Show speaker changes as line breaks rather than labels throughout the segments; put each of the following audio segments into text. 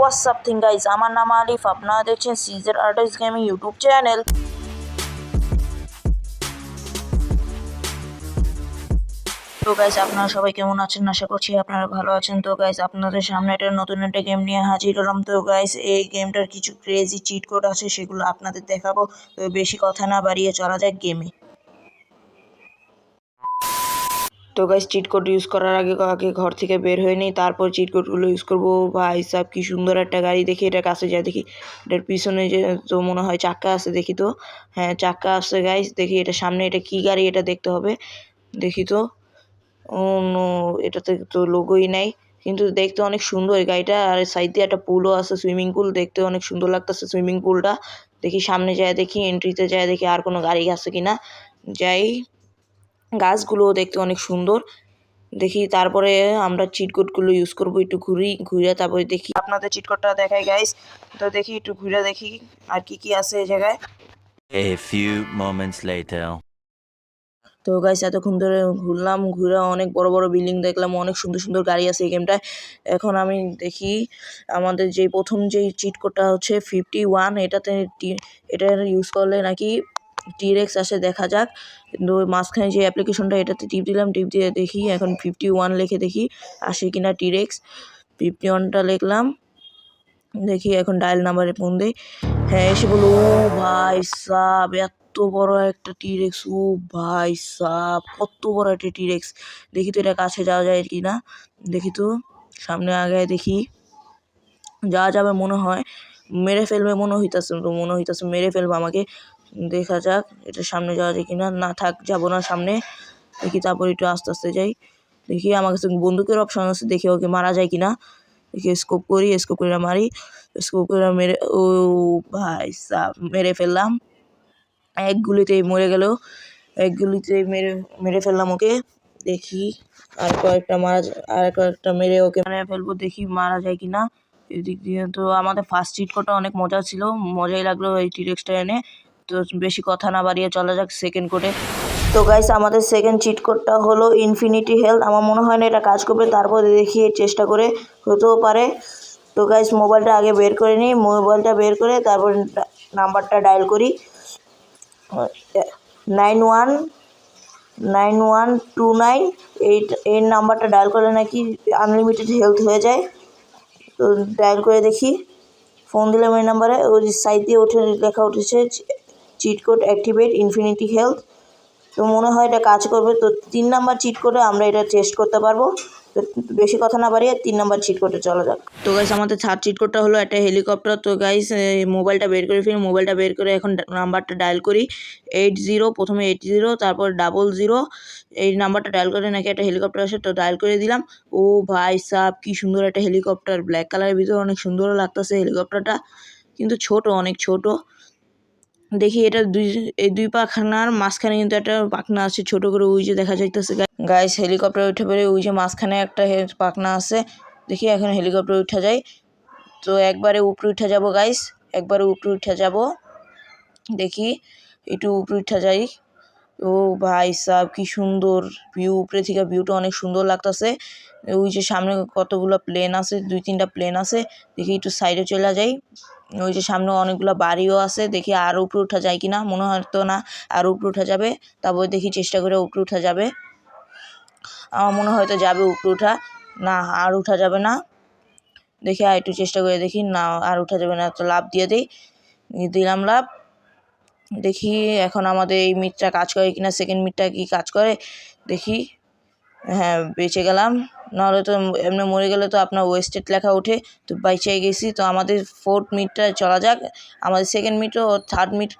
WhatsApp thing guys, আমার নাম আলিফ, আপনারা দেখছেন সিজের আর্টিস্ট গেমিং ইউটিউব চ্যানেল। তো গাইজ আপনারা সবাই কেমন আছেন? আশা করছি আপনারা ভালো আছেন। তো গাইজ আপনাদের সামনে একটা নতুন একটা গেম নিয়ে হাজির হলাম। তো গাইজ এই গেমটার কিছু ক্রেজি চিট কোড আছে, সেগুলো আপনাদের দেখাবো। তো বেশি কথা না বাড়িয়ে চলা যাক গেমে। তো গাইস চিট কোড ইউজ করার আগে ঘর থেকে বের হয়ে নিই, তারপর চিট কোডগুলো ইউজ করবো। ভাই সাহেব কি সুন্দর একটা গাড়ি, দেখি এটা কাছে যায়, দেখি এটার পিছনে যে তো মনে হয় চাক্কা আছে, দেখি তো। হ্যাঁ চাক্কা আছে গাইস, দেখি এটা সামনে এটা কি গাড়ি এটা দেখতে হবে, দেখি তো। ও নো, এটাতে তো লোগোই নাই, কিন্তু দেখতে অনেক সুন্দর এই গাড়িটা। আর সাইড দিয়ে একটা পুলও আছে, সুইমিং পুল, দেখতে অনেক সুন্দর লাগতেছে সুইমিং পুলটা। দেখি সামনে যায়, দেখি এন্ট্রিতে যায়, দেখি আর কোনো গাড়ি আছে কিনা। যাই, গাছগুলোও দেখতে অনেক সুন্দর, দেখি। তারপরে আমরা চিট কোডগুলো ইউজ করবো, একটু ঘুরে তারপরে দেখি আপনাদের চিট কোডটা দেখাই গাইস। তো দেখি একটু ঘুরে দেখি আর কি আছে এই জায়গায়।
A few moments later.
তো গাইস এতক্ষণ ধরে ঘুরলাম, ঘুরে অনেক বড় বড় বিল্ডিং দেখলাম, অনেক সুন্দর সুন্দর গাড়ি আছে এই গেমটায়। এখন আমি দেখি আমাদের যে প্রথম যেই চিট কোডটা হচ্ছে 51, এটাতে এটা ইউজ করলে নাকি টিরেক্স আসে, দেখা যাক। কিন্তু মাঝখানে যে অ্যাপ্লিকেশনটা এটাতে টিপ দিলাম, টিপ দিয়ে দেখি এখন 51 লিখে দেখি আসে কিনা টিরেক্স। 51টা লিখলাম, দেখি এখন ডায়াল নাম্বারে ফোন দেই। হ্যাঁ এসে বলো, ও ভাই সাব এত বড় একটা টিরেক্স, ও ভাই সাব কত বড় একটা টিরেক্স। দেখি তো এটা কাছে যাওয়া যায় কি না, দেখি তো। সামনে আগে দেখি, যাওয়া যাবে মনে হয়, মেরে ফেলবে মনে হইতাছে মেরে ফেলবে আমাকে। দেখা যাক এটা সামনে যাওয়া যায় কিনা। না থাক, যাবো না সামনে, দেখি তারপর একটু আস্তে আস্তে যাই। দেখি আমার কাছে বন্দুকের অপশন আছে, দেখি ওকে মারা যায় কিনা। দেখি স্কোপ করে মারি, স্কোপ করে মেরে, ও ভাই সাব মেরে ফেললাম। এক গুলিতেই মরে গেল, এক গুলিতেই মেরে ফেললাম ওকে। দেখি আর কয়েকটা মেরে ওকে মেরে ফেলবো, দেখি মারা যায় কিনা। এদিক দিয়ে তো আমাদের ফার্স্ট চিট কোডটা অনেক মজা ছিল, মজাই লাগলো এই টিরেক্সটা এনে। তো বেশি কথা না বাড়িয়ে চলা যাক সেকেন্ড কোডে। তো গাইস আমাদের সেকেন্ড চিট কোডটা হলো ইনফিনিটি হেলথ। আমার মনে হয় না এটা কাজ করবে, তারপর দেখি চেষ্টা করে, হতেও পারে। তো গাইস মোবাইলটা আগে বের করে নিই, মোবাইলটা বের করে তারপর নাম্বারটা ডায়াল করি, 919129। এই নাম্বারটা ডায়াল করলে নাকি আনলিমিটেড হেলথ হয়ে যায়। তো ডায়াল করে দেখি, ফোন দিলাম এই নাম্বারে, ওই সাইড দিয়ে লেখা উঠেছে cheat code activate infinity health. তো মনে হয় এটা কাজ করবে। তো 3 নাম্বার চিট কোডে আমরা এটা টেস্ট করতে পারবো। তো বেশি কথা না বাড়িয়ে 3 নাম্বার চিট কোডে চলা যাক। তো গাইস আমাদের থার্ড চিট কোডটা হলো একটা হেলিকপ্টার। তো গাইস মোবাইলটা বের করে ফেলি, মোবাইলটা বের করে এখন নাম্বারটা ডায়াল করি, 80, প্রথমে 80 তারপর 00। এই নাম্বারটা ডায়াল করে নাকি একটা হেলিকপ্টার আসে, তো ডায়াল করে দিলাম। ও ভাই সাব কি সুন্দর একটা হেলিকপ্টার, ব্ল্যাক কালারের ভিতরে অনেক সুন্দরও লাগতেছে হেলিকপ্টারটা, কিন্তু ছোট, অনেক ছোট। দেখি এটা এই দুই পাখনার মাঝখানে কিন্তু একটা পাখনা আছে ছোট করে, ওই যে দেখা যাইতেছে গাইস। হেলিকপ্টার উঠে পড়ে, ওই যে মাঝখানে একটা পাখনা আছে। দেখি এখন হেলিকপ্টার উঠে যায়, তো একবারে উপরে উঠে যাব গাইস, একবারে উপরে উঠে যাব। দেখি একটু উপরে উঠে যাই। ও ভাই সাব কি সুন্দর ভিউ, উপরে থেকে ভিউটা অনেক সুন্দর লাগতেছে। ওই যে সামনে কতগুলো প্লেন আছে, 2-3টা প্লেন আছে। দেখি একটু সাইডে চলে যাই, ওই যে সামনে অনেকগুলো বাড়িও আছে। দেখি আর উপরে উঠা যায় কিনা, মনে হয়তো না আর উপরে উঠা যাবে। তারপর দেখি চেষ্টা করে উপরে উঠা যাবে, আমার মনে হয়তো যাবে উপরে উঠা, না আর উঠা যাবে না। দেখি আর একটু চেষ্টা করে দেখি, না আর উঠা যাবে না, তো লাভ দিয়ে দিলাম লাভ। দেখি এখন আমাদের এই মিটটা কাজ করে কিনা, সেকেন্ড মিটটা কি কাজ করে দেখি। হ্যাঁ বেঁচে গেলাম, নাহলে তো এমনি মরে গেলে তো আপনার ওয়েস্টেড লেখা ওঠে। তো বেঁচে গেছি। তো আমাদের ফোর্থ মিটটা চলা যাক, আমাদের সেকেন্ড মিট ও থার্ড মিট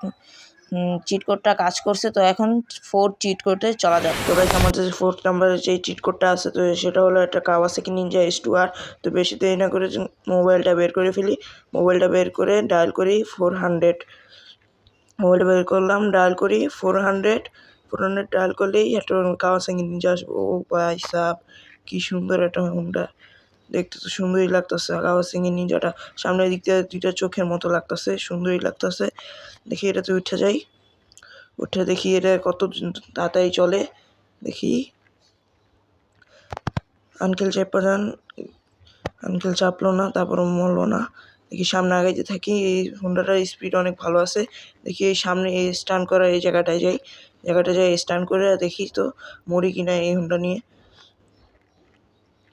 চিট কোডটা কাজ করছে। তো এখন ফোর্থ চিট কোডে চলা যাক। তো গাইস আমাদের ফোর্থ নাম্বারে যে চিট কোডটা আছে, তো সেটা হলো একটা কাওয়াসাকি নিনজা S2R। তো বেশি দেরি না করে মোবাইলটা বের করে ফেলি, মোবাইলটা বের করে ডায়াল করি 400। মোবাইলটা বের করলাম, ডায়াল করি 400 ডায়াল করলেই একটা কাওয়াসাকি নিনজা আসবে। ও ভাই সাব কি সুন্দর একটা হোন্ডা, দেখতে তো সুন্দরই লাগতেছে কাওয়াসাকি নিনজাটা। সামনের দিক দিয়ে 2টা চোখের মতো লাগতেছে, সুন্দরই লাগতেছে। দেখি এটাতে উঠে যাই, উঠে দেখি এটা কত তাড়াতাড়ি চলে। দেখি আঙ্কেল চেপাজান আঙ্কেল চাপলো না, তারপর মরলো না। দেখি সামনে আগাইতে থাকি। এই হুন্ডাটার স্পিড অনেক ভালো আছে। দেখি এই সামনে এই স্টান করা এই জায়গাটায় যাই, স্টান করে দেখি তো মরি কিনা এই হুন্ডা নিয়ে।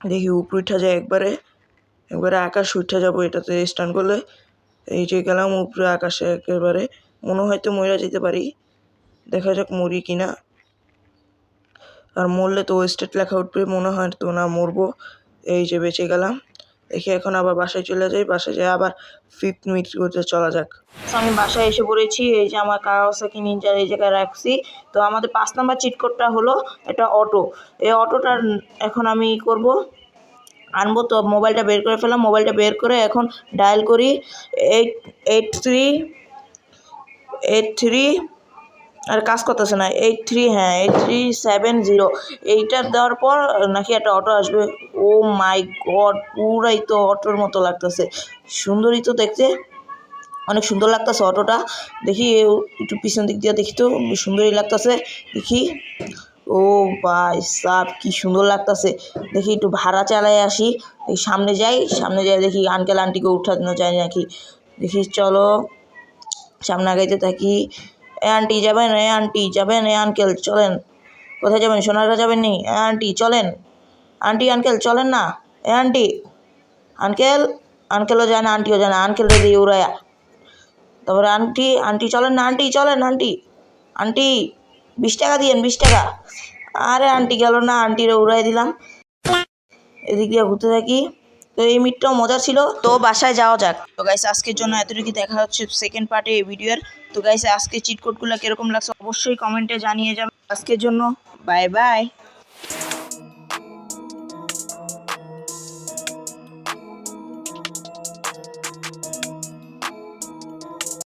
দেখি উপরে উঠা যায় একবারে আকাশ উঠা যাবো এটাতে স্টান করলে। এই যে গেলাম উপরে আকাশে একেবারে, মনে হয়তো মরে যেতে পারি, দেখা যাক মরি কিনা। আর মরলে তো স্টেট লেখা উঠবে, মনে হয় তো না মরবো। এই যে বেঁচে গেলাম। দেখি এখন আবার বাসায় চলে যাই, বাসায় যাই আবার 5 মিনিট করতে চলা যাক। আমি বাসায় এসে পড়েছি। এই যে আমার কাওয়াসাকি নিনজার এই জায়গায় রাখছি। তো আমাদের 5 নাম্বার চিট কোডটা হলো এটা অটো। এই অটোটার এখন আমি করব, আনবো। তো মোবাইলটা বের করে ফেলাম, মোবাইলটা বের করে এখন ডায়াল করি 883 আর কাজ করতেছে না, 8370। এইটা দেওয়ার পর নাকি একটা অটো আসবে। ও মাই গড, পুরাই তো অটোর মতো লাগতেছে, সুন্দরই তো দেখতে, অনেক সুন্দর লাগতেছে অটোটা। দেখি একটু পিছন দিক দিয়ে দেখি তো, সুন্দরই লাগতেছে। দেখি, ও ভাই সাব কি সুন্দর লাগতেছে। দেখি একটু ভাড়া চালায় আসি, এই সামনে যাই দেখি আঙ্কেল আন্টিকে উঠানো যায় নাকি। দেখি চলো সামনে আগাইতে থাকি। এ আন্টি যাবেন, এ আন্টি যাবেন, এ আঙ্কেল চলেন। কোথায় যাবেন, সোনারগাঁ যাবেন নি? এ আন্টি চলেন, আন্টি আঙ্কেল চলেন না। এ আন্টি আঙ্কেলও যায় না, আন্টিও যায় না, আঙ্কেল রে দিয়ে উড়ায়া। তারপরে আন্টি চলেন না, আন্টি চলেন, আন্টি 20 টাকা দিয়েন, 20 টাকা। আরে আন্টি গেল না, আন্টিরে উড়াই দিলাম। এদিক দিয়ে ঘুরতে থাকি। তো এই মিটটাও মজা ছিল। তো বাসায় যাওয়া যাক। তো গাইস আজকের জন্য এতটুকু, দেখা হচ্ছে সেকেন্ড পার্টে এই ভিডিওর। তো গাইস আজকে চিট কোডগুলো কিরকম লাগছে অবশ্যই কমেন্টে জানিয়ে যাবেন। আজকের জন্য বাই বাই।